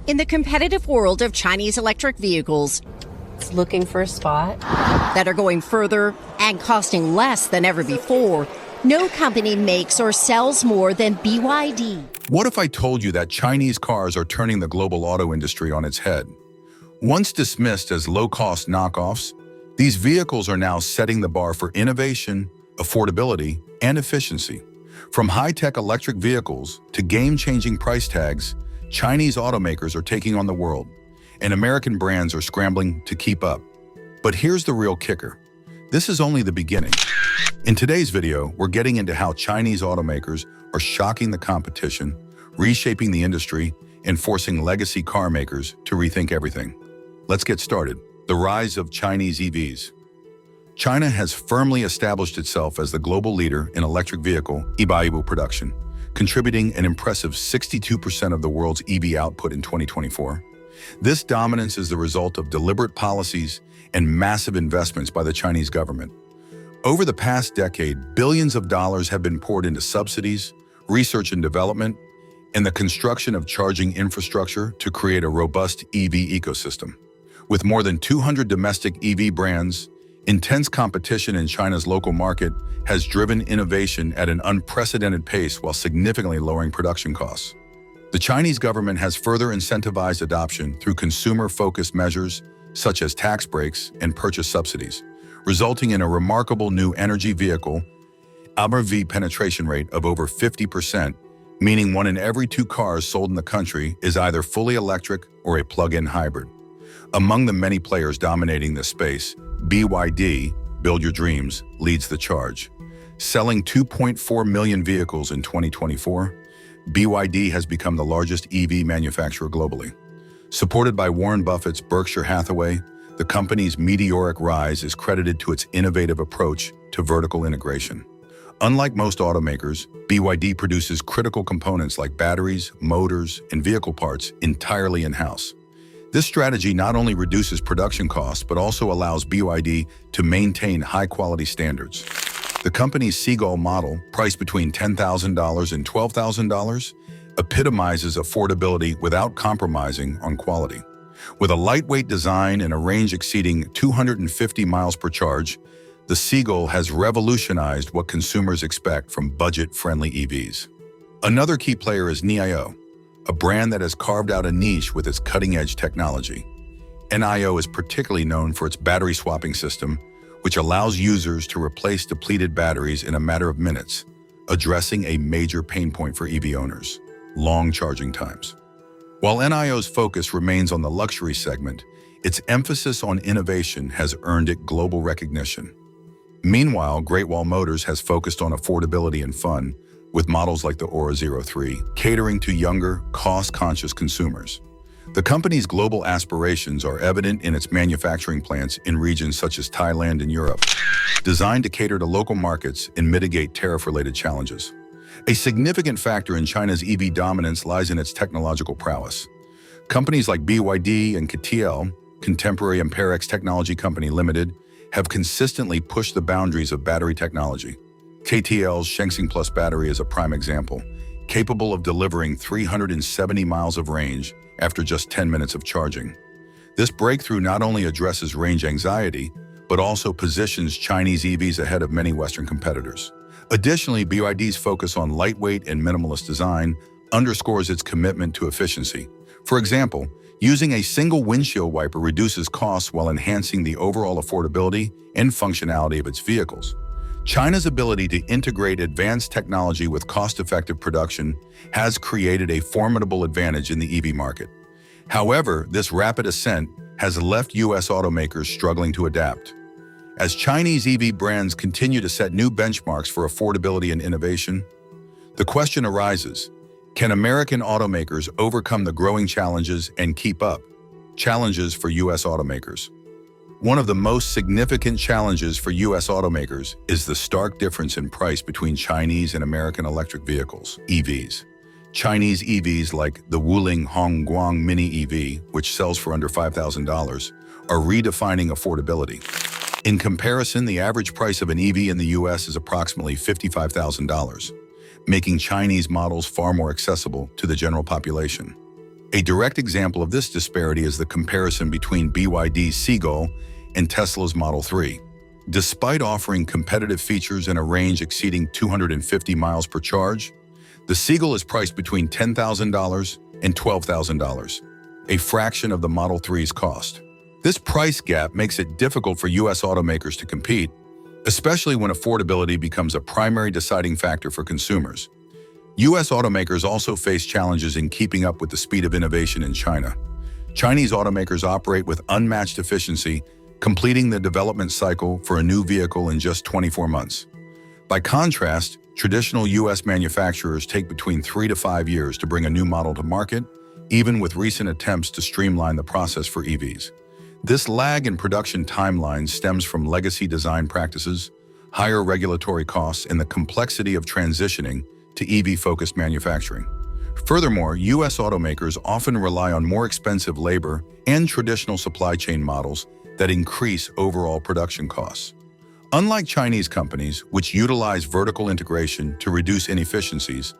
In the competitive world of Chinese electric vehicles It's looking for a spot. that are going further and costing less than ever before, no company makes or sells more than BYD. What if I told you that Chinese cars are turning the global auto industry on its head? Once dismissed as low-cost knockoffs, these vehicles are now setting the bar for innovation, affordability, and efficiency. From high-tech electric vehicles to game-changing price tags, Chinese automakers are taking on the world, and American brands are scrambling to keep up. But here's the real kicker. This is only the beginning. In today's video, we're getting into how Chinese automakers are shocking the competition, reshaping the industry, and forcing legacy car makers to rethink everything. Let's get started. The rise of Chinese EVs. China has firmly established itself as the global leader in electric vehicle EV production, contributing an impressive 62% of the world's EV output in 2024. This dominance is the result of deliberate policies and massive investments by the Chinese government. Over the past decade, billions of dollars have been poured into subsidies, research and development, and the construction of charging infrastructure to create a robust EV ecosystem. With more than 200 domestic EV brands, intense competition in China's local market has driven innovation at an unprecedented pace while significantly lowering production costs. The Chinese government has further incentivized adoption through consumer-focused measures such as tax breaks and purchase subsidies, resulting in a remarkable new energy vehicle EV penetration rate of over 50%, meaning 1 in every 2 cars sold in the country is either fully electric or a plug-in hybrid. Among the many players dominating this space, BYD, Build Your Dreams, leads the charge. Selling 2.4 million vehicles in 2024, BYD has become the largest EV manufacturer globally. Supported by Warren Buffett's Berkshire Hathaway, the company's meteoric rise is credited to its innovative approach to vertical integration. Unlike most automakers, BYD produces critical components like batteries, motors, and vehicle parts entirely in-house. This strategy not only reduces production costs, but also allows BYD to maintain high-quality standards. The company's Seagull model, priced between $10,000 and $12,000, epitomizes affordability without compromising on quality. With a lightweight design and a range exceeding 250 miles per charge, the Seagull has revolutionized what consumers expect from budget-friendly EVs. Another key player is NIO, a brand that has carved out a niche with its cutting-edge technology. NIO is particularly known for its battery swapping system, which allows users to replace depleted batteries in a matter of minutes, addressing a major pain point for EV owners: long charging times. While NIO's focus remains on the luxury segment, its emphasis on innovation has earned it global recognition. Meanwhile, Great Wall Motors has focused on affordability and fun, with models like the Aura 03 catering to younger, cost-conscious consumers. The company's global aspirations are evident in its manufacturing plants in regions such as Thailand and Europe, designed to cater to local markets and mitigate tariff-related challenges. A significant factor in China's EV dominance lies in its technological prowess. Companies like BYD and KTL, Contemporary Amperex Technology Company Limited, have consistently pushed the boundaries of battery technology. KTL's Shengsing Plus battery is a prime example, capable of delivering 370 miles of range after just 10 minutes of charging. This breakthrough not only addresses range anxiety, but also positions Chinese EVs ahead of many Western competitors. Additionally, BYD's focus on lightweight and minimalist design underscores its commitment to efficiency. For example, using a single windshield wiper reduces costs while enhancing the overall affordability and functionality of its vehicles. China's ability to integrate advanced technology with cost-effective production has created a formidable advantage in the EV market. However, this rapid ascent has left U.S. automakers struggling to adapt. As Chinese EV brands continue to set new benchmarks for affordability and innovation, the question arises: can American automakers overcome the growing challenges and keep up? Challenges for U.S. automakers. One of the most significant challenges for U.S. automakers is the stark difference in price between Chinese and American electric vehicles, EVs. Chinese EVs like the Wuling Hongguang Mini EV, which sells for under $5,000, are redefining affordability. In comparison, the average price of an EV in the U.S. is approximately $55,000, making Chinese models far more accessible to the general population. A direct example of this disparity is the comparison between BYD's Seagull and Tesla's Model 3. Despite offering competitive features and a range exceeding 250 miles per charge, the Seagull is priced between $10,000 and $12,000, a fraction of the Model 3's cost. This price gap makes it difficult for U.S. automakers to compete, especially when affordability becomes a primary deciding factor for consumers. U.S. automakers also face challenges in keeping up with the speed of innovation in China. Chinese automakers operate with unmatched efficiency, completing the development cycle for a new vehicle in just 24 months. By contrast, traditional U.S. manufacturers take between 3 to 5 years to bring a new model to market, even with recent attempts to streamline the process for EVs. This lag in production timelines stems from legacy design practices, higher regulatory costs, and the complexity of transitioning to EV-focused manufacturing. Furthermore, U.S. automakers often rely on more expensive labor and traditional supply chain models that increase overall production costs. Unlike Chinese companies, which utilize vertical integration to reduce inefficiencies,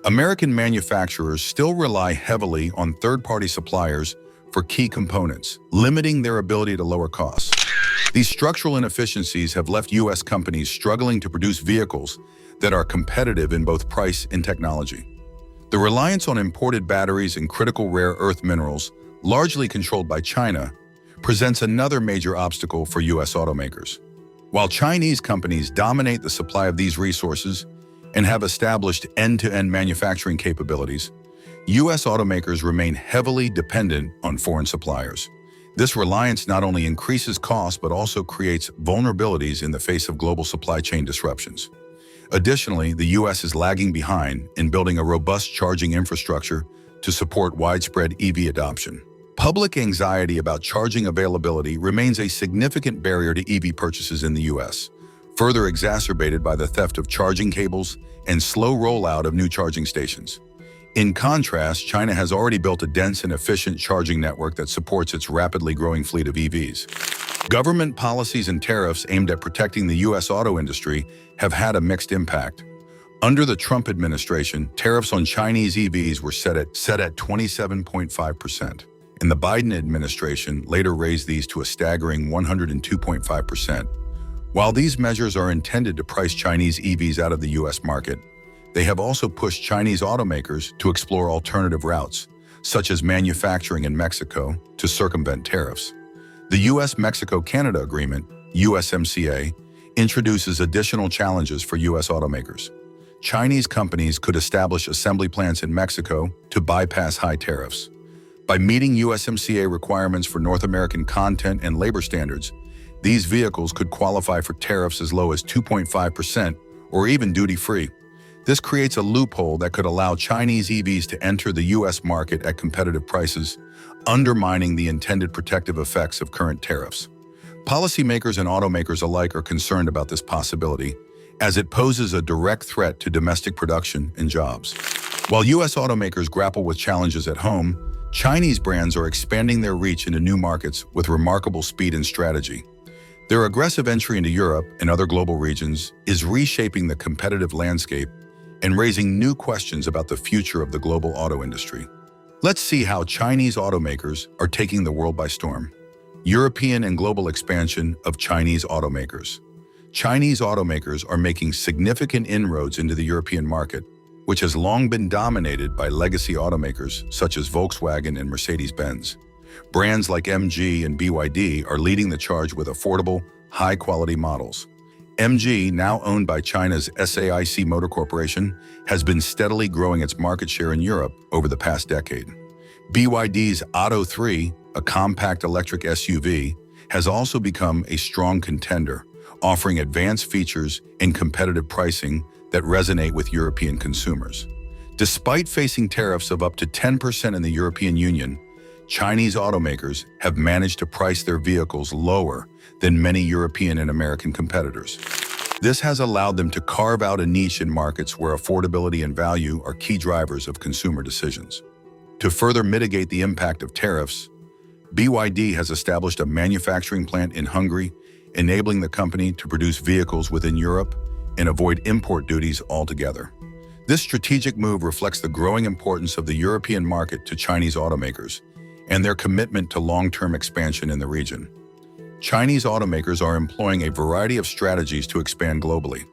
American manufacturers still rely heavily on third-party suppliers for key components, limiting their ability to lower costs. These structural inefficiencies have left U.S. companies struggling to produce vehicles that are competitive in both price and technology. The reliance on imported batteries and critical rare earth minerals, largely controlled by China, presents another major obstacle for U.S. automakers. While Chinese companies dominate the supply of these resources and have established end-to-end manufacturing capabilities, U.S. automakers remain heavily dependent on foreign suppliers. This reliance not only increases costs but also creates vulnerabilities in the face of global supply chain disruptions. Additionally, the U.S. is lagging behind in building a robust charging infrastructure to support widespread EV adoption. Public anxiety about charging availability remains a significant barrier to EV purchases in the U.S., further exacerbated by the theft of charging cables and slow rollout of new charging stations. In contrast, China has already built a dense and efficient charging network that supports its rapidly growing fleet of EVs. Government policies and tariffs aimed at protecting the U.S. auto industry have had a mixed impact. Under the Trump administration, tariffs on Chinese EVs were set at 27.5%, and the Biden administration later raised these to a staggering 102.5%. While these measures are intended to price Chinese EVs out of the U.S. market, they have also pushed Chinese automakers to explore alternative routes, such as manufacturing in Mexico, to circumvent tariffs. The U.S.-Mexico-Canada Agreement, USMCA, introduces additional challenges for U.S. automakers. Chinese companies could establish assembly plants in Mexico to bypass high tariffs. By meeting USMCA requirements for North American content and labor standards, these vehicles could qualify for tariffs as low as 2.5% or even duty-free. This creates a loophole that could allow Chinese EVs to enter the U.S. market at competitive prices, undermining the intended protective effects of current tariffs. Policymakers and automakers alike are concerned about this possibility, as it poses a direct threat to domestic production and jobs. While U.S. automakers grapple with challenges at home, Chinese brands are expanding their reach into new markets with remarkable speed and strategy. Their aggressive entry into Europe and other global regions is reshaping the competitive landscape and raising new questions about the future of the global auto industry. Let's see how Chinese automakers are taking the world by storm. European and global expansion of Chinese automakers. Chinese automakers are making significant inroads into the European market, which has long been dominated by legacy automakers such as Volkswagen and Mercedes-Benz. Brands like MG and BYD are leading the charge with affordable, high-quality models. MG, now owned by China's SAIC Motor Corporation, has been steadily growing its market share in Europe over the past decade. BYD's Atto 3, a compact electric SUV, has also become a strong contender, offering advanced features and competitive pricing that resonate with European consumers. Despite facing tariffs of up to 10% in the European Union, Chinese automakers have managed to price their vehicles lower than many European and American competitors. This has allowed them to carve out a niche in markets where affordability and value are key drivers of consumer decisions. To further mitigate the impact of tariffs, BYD has established a manufacturing plant in Hungary, enabling the company to produce vehicles within Europe and avoid import duties altogether. This strategic move reflects the growing importance of the European market to Chinese automakers and their commitment to long-term expansion in the region. Chinese automakers are employing a variety of strategies to expand globally.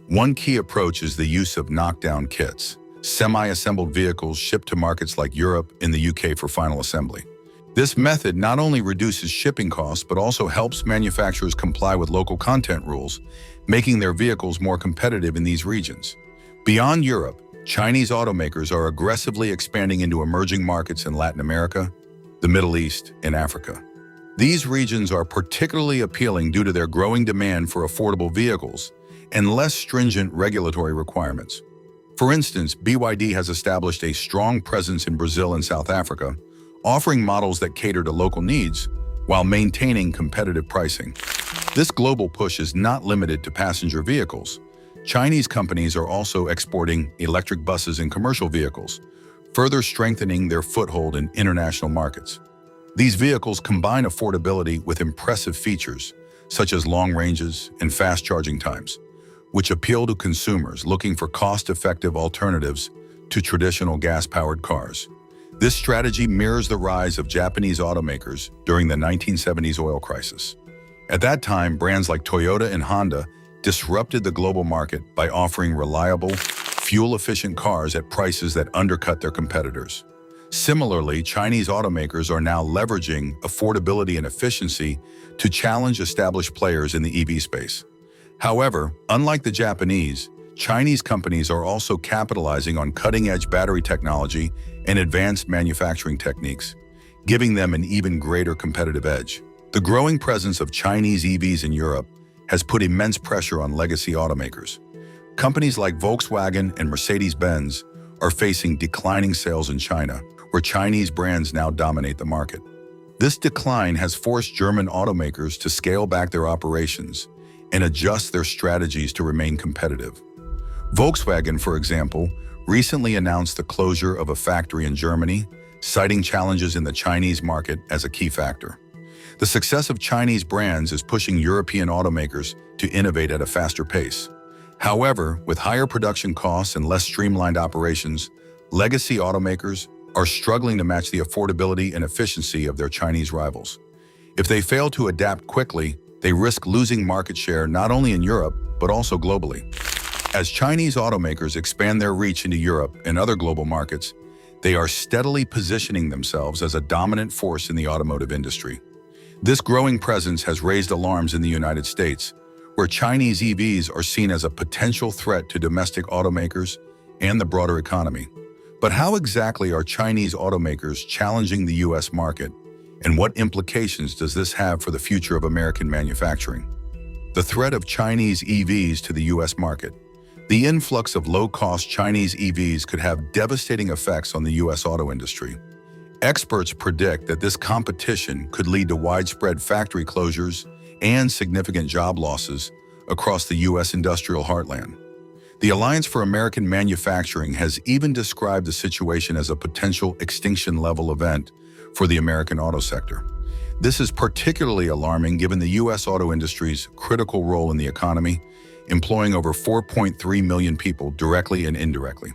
One key approach is the use of knockdown kits, semi-assembled vehicles shipped to markets like Europe and the UK for final assembly. This method not only reduces shipping costs but also helps manufacturers comply with local content rules, making their vehicles more competitive in these regions. Beyond Europe, Chinese automakers are aggressively expanding into emerging markets in Latin America, the Middle East, and Africa. These regions are particularly appealing due to their growing demand for affordable vehicles and less stringent regulatory requirements. For instance, BYD has established a strong presence in Brazil and South Africa, offering models that cater to local needs while maintaining competitive pricing. This global push is not limited to passenger vehicles. Chinese companies are also exporting electric buses and commercial vehicles, further strengthening their foothold in international markets. These vehicles combine affordability with impressive features, such as long ranges and fast charging times, which appeal to consumers looking for cost-effective alternatives to traditional gas-powered cars. This strategy mirrors the rise of Japanese automakers during the 1970s oil crisis. At that time, brands like Toyota and Honda disrupted the global market by offering reliable, fuel-efficient cars at prices that undercut their competitors. Similarly, Chinese automakers are now leveraging affordability and efficiency to challenge established players in the EV space. However, unlike the Japanese, Chinese companies are also capitalizing on cutting-edge battery technology and advanced manufacturing techniques, giving them an even greater competitive edge. The growing presence of Chinese EVs in Europe has put immense pressure on legacy automakers. Companies like Volkswagen and Mercedes-Benz are facing declining sales in China, where Chinese brands now dominate the market. This decline has forced German automakers to scale back their operations and adjust their strategies to remain competitive. Volkswagen, for example, recently announced the closure of a factory in Germany, citing challenges in the Chinese market as a key factor. The success of Chinese brands is pushing European automakers to innovate at a faster pace. However, with higher production costs and less streamlined operations, legacy automakers are struggling to match the affordability and efficiency of their Chinese rivals. If they fail to adapt quickly, they risk losing market share not only in Europe, but also globally. As Chinese automakers expand their reach into Europe and other global markets, they are steadily positioning themselves as a dominant force in the automotive industry. This growing presence has raised alarms in the United States, where Chinese EVs are seen as a potential threat to domestic automakers and the broader economy. But how exactly are Chinese automakers challenging the U.S. market, and what implications does this have for the future of American manufacturing? The threat of Chinese EVs to the U.S. market. The influx of low-cost Chinese EVs could have devastating effects on the U.S. auto industry. Experts predict that this competition could lead to widespread factory closures and significant job losses across the U.S. industrial heartland. The Alliance for American Manufacturing has even described the situation as a potential extinction-level event for the American auto sector. This is particularly alarming given the U.S. auto industry's critical role in the economy, employing over 4.3 million people directly and indirectly.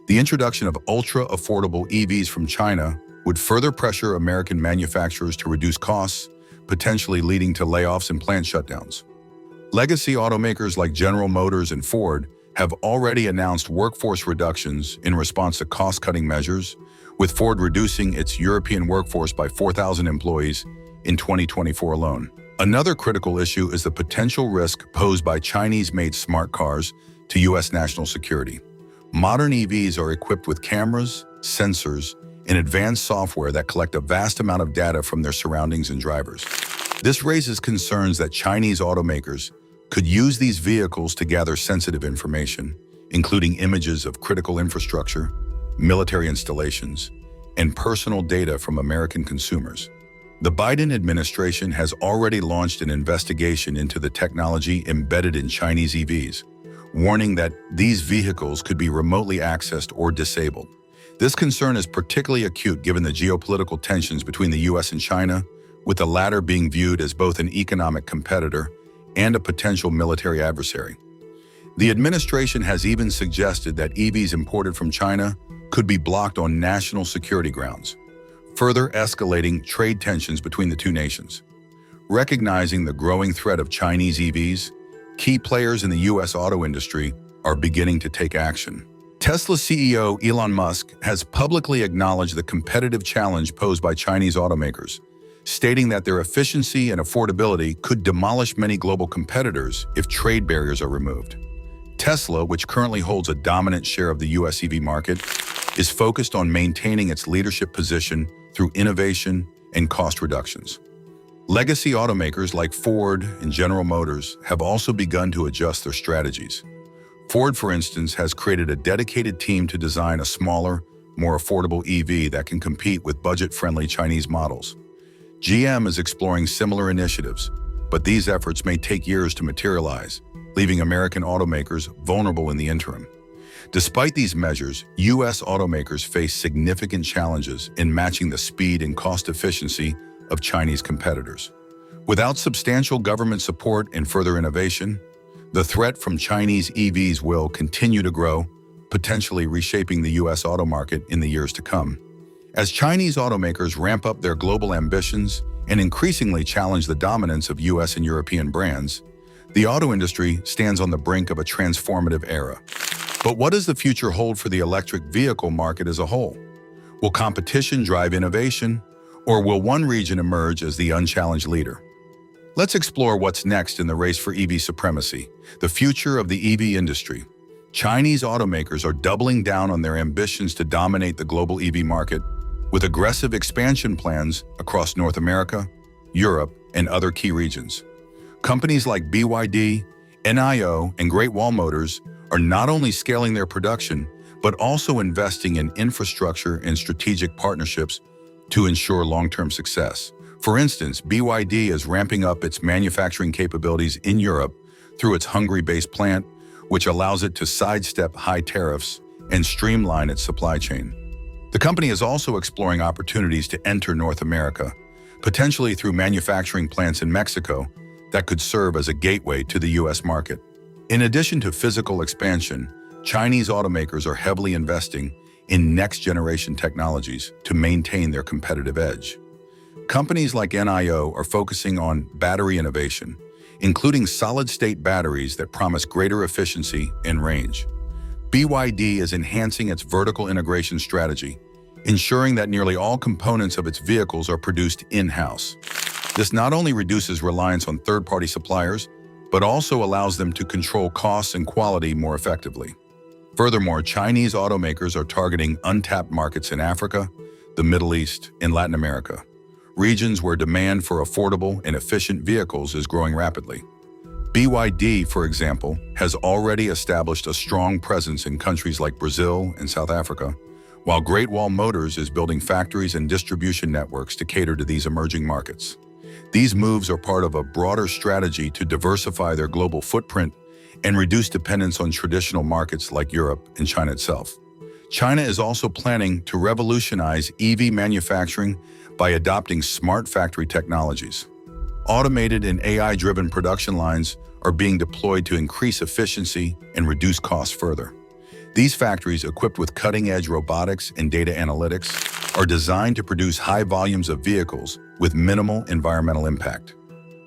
The introduction of ultra-affordable EVs from China would further pressure American manufacturers to reduce costs, potentially leading to layoffs and plant shutdowns. Legacy automakers like General Motors and Ford have already announced workforce reductions in response to cost-cutting measures, with Ford reducing its European workforce by 4,000 employees in 2024 alone. Another critical issue is the potential risk posed by Chinese-made smart cars to U.S. national security. Modern EVs are equipped with cameras, sensors, and advanced software that collect a vast amount of data from their surroundings and drivers. This raises concerns that Chinese automakers could use these vehicles to gather sensitive information, including images of critical infrastructure, military installations, and personal data from American consumers. The Biden administration has already launched an investigation into the technology embedded in Chinese EVs, warning that these vehicles could be remotely accessed or disabled. This concern is particularly acute given the geopolitical tensions between the U.S. and China, with the latter being viewed as both an economic competitor and a potential military adversary. The administration has even suggested that EVs imported from China could be blocked on national security grounds, further escalating trade tensions between the two nations. Recognizing the growing threat of Chinese EVs, key players in the U.S. auto industry are beginning to take action. Tesla CEO Elon Musk has publicly acknowledged the competitive challenge posed by Chinese automakers, stating that their efficiency and affordability could demolish many global competitors if trade barriers are removed. Tesla, which currently holds a dominant share of the U.S. EV market, is focused on maintaining its leadership position through innovation and cost reductions. Legacy automakers like Ford and General Motors have also begun to adjust their strategies. Ford, for instance, has created a dedicated team to design a smaller, more affordable EV that can compete with budget-friendly Chinese models. GM is exploring similar initiatives, but these efforts may take years to materialize, leaving American automakers vulnerable in the interim. Despite these measures, U.S. automakers face significant challenges in matching the speed and cost efficiency of Chinese competitors. Without substantial government support and further innovation, the threat from Chinese EVs will continue to grow, potentially reshaping the U.S. auto market in the years to come. As Chinese automakers ramp up their global ambitions and increasingly challenge the dominance of U.S. and European brands, the auto industry stands on the brink of a transformative era. But what does the future hold for the electric vehicle market as a whole? Will competition drive innovation, or will one region emerge as the unchallenged leader? Let's explore what's next in the race for EV supremacy, the future of the EV industry. Chinese automakers are doubling down on their ambitions to dominate the global EV market, with aggressive expansion plans across North America, Europe, and other key regions. Companies like BYD, NIO, and Great Wall Motors are not only scaling their production, but also investing in infrastructure and strategic partnerships to ensure long-term success. For instance, BYD is ramping up its manufacturing capabilities in Europe through its Hungary-based plant, which allows it to sidestep high tariffs and streamline its supply chain. The company is also exploring opportunities to enter North America, potentially through manufacturing plants in Mexico that could serve as a gateway to the U.S. market. In addition to physical expansion, Chinese automakers are heavily investing in next-generation technologies to maintain their competitive edge. Companies like NIO are focusing on battery innovation, including solid-state batteries that promise greater efficiency and range. BYD is enhancing its vertical integration strategy, ensuring that nearly all components of its vehicles are produced in-house. This not only reduces reliance on third-party suppliers, but also allows them to control costs and quality more effectively. Furthermore, Chinese automakers are targeting untapped markets in Africa, the Middle East, and Latin America, regions where demand for affordable and efficient vehicles is growing rapidly. BYD, for example, has already established a strong presence in countries like Brazil and South Africa, while Great Wall Motors is building factories and distribution networks to cater to these emerging markets. These moves are part of a broader strategy to diversify their global footprint and reduce dependence on traditional markets like Europe and China itself. China is also planning to revolutionize EV manufacturing by adopting smart factory technologies. Automated and AI-driven production lines are being deployed to increase efficiency and reduce costs further. These factories, equipped with cutting-edge robotics and data analytics, are designed to produce high volumes of vehicles with minimal environmental impact.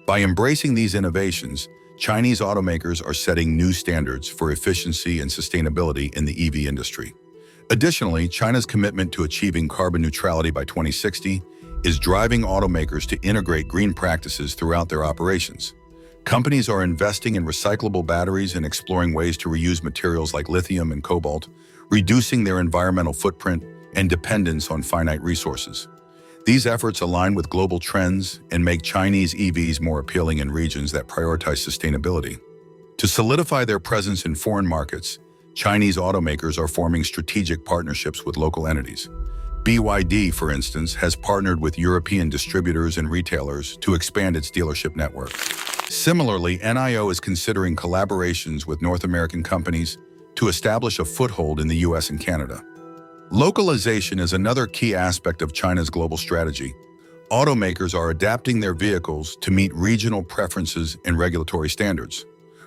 By embracing these innovations, Chinese automakers are setting new standards for efficiency and sustainability in the EV industry. Additionally, China's commitment to achieving carbon neutrality by 2060 is driving automakers to integrate green practices throughout their operations. Companies are investing in recyclable batteries and exploring ways to reuse materials like lithium and cobalt, reducing their environmental footprint and dependence on finite resources. These efforts align with global trends and make Chinese EVs more appealing in regions that prioritize sustainability. To solidify their presence in foreign markets, Chinese automakers are forming strategic partnerships with local entities. BYD, for instance, has partnered with European distributors and retailers to expand its dealership network. Similarly, NIO is considering collaborations with North American companies to establish a foothold in the US and Canada. Localization is another key aspect of China's global strategy. Automakers are adapting their vehicles to meet regional preferences and regulatory standards.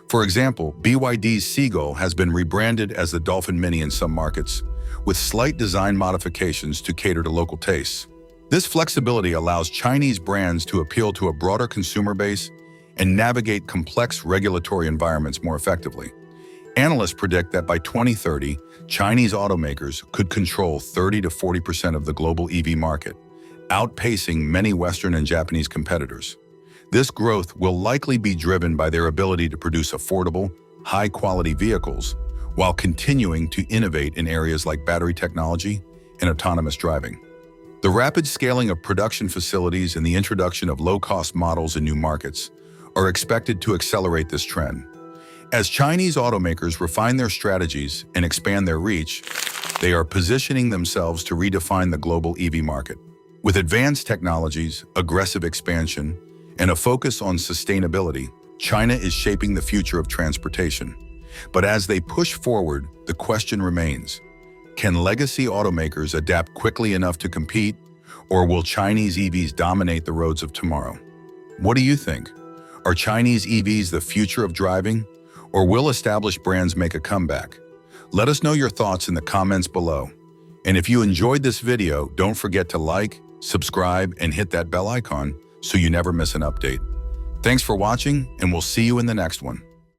For example, BYD's Seagull has been rebranded as the Dolphin Mini in some markets, with slight design modifications to cater to local tastes. This flexibility allows Chinese brands to appeal to a broader consumer base and navigate complex regulatory environments more effectively. Analysts predict that by 2030, Chinese automakers could control 30 to 40% of the global EV market, outpacing many Western and Japanese competitors. This growth will likely be driven by their ability to produce affordable, high-quality vehicles while continuing to innovate in areas like battery technology and autonomous driving. The rapid scaling of production facilities and the introduction of low-cost models in new markets are expected to accelerate this trend. As Chinese automakers refine their strategies and expand their reach, they are positioning themselves to redefine the global EV market. With advanced technologies, aggressive expansion, and a focus on sustainability, China is shaping the future of transportation. But as they push forward, the question remains, can legacy automakers adapt quickly enough to compete, or will Chinese EVs dominate the roads of tomorrow? What do you think? Are Chinese EVs the future of driving, or will established brands make a comeback? Let us know your thoughts in the comments below. And if you enjoyed this video, don't forget to like, subscribe, and hit that bell icon so you never miss an update. Thanks for watching, and we'll see you in the next one.